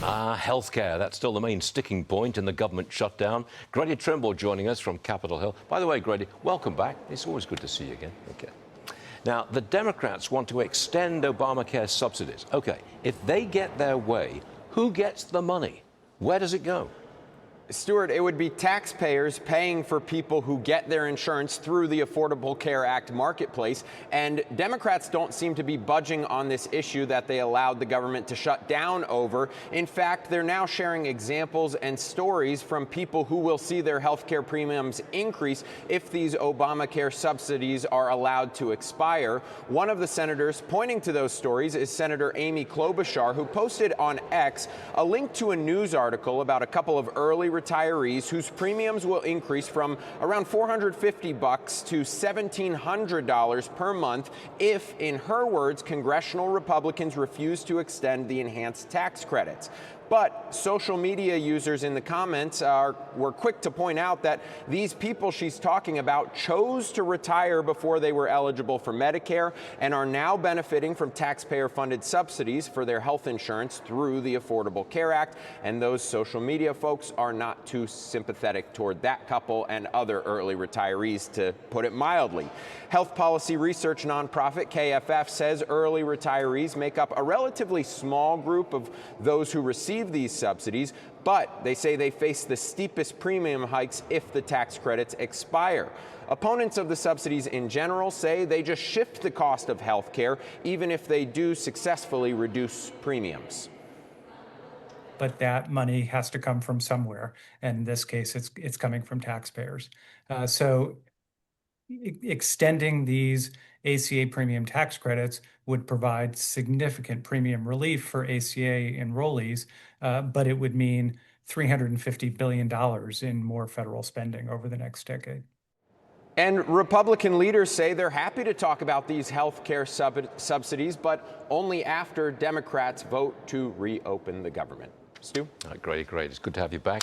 Healthcare, that's still the main sticking point in the government shutdown. Grady Trimble joining us from Capitol Hill. By the way, Grady, welcome back. It's always good to see you again. Okay. Now, the Democrats want to extend Obamacare subsidies. Okay, if they get their way, who gets the money? Where does it go? Stuart, it would be taxpayers paying for people who get their insurance through the Affordable Care Act marketplace. And Democrats don't seem to be budging on this issue that they allowed the government to shut down over. In fact, they're now sharing examples and stories from people who will see their health care premiums increase if these Obamacare subsidies are allowed to expire. One of the senators pointing to those stories is Senator Amy Klobuchar, who posted on X a link to a news article about a couple of early retirees whose premiums will increase from around $450 to $1,700 per month if, in her words, congressional Republicans refuse to extend the enhanced tax credits. But social media users in the comments were quick to point out that these people she's talking about chose to retire before they were eligible for Medicare and are now benefiting from taxpayer-funded subsidies for their health insurance through the Affordable Care Act. And those social media folks are not too sympathetic toward that couple and other early retirees, to put it mildly. Health policy research nonprofit KFF says early retirees make up a relatively small group of those who receive these subsidies, but they say they face the steepest premium hikes if the tax credits expire. Opponents of the subsidies in general say they just shift the cost of health care, even if they do successfully reduce premiums. But that money has to come from somewhere. And in this case, it's coming from taxpayers. So extending these ACA premium tax credits would provide significant premium relief for ACA enrollees, but it would mean $350 billion in more federal spending over the next decade. And Republican leaders say they're happy to talk about these health care subsidies, but only after Democrats vote to reopen the government. Stu? Great. It's good to have you back.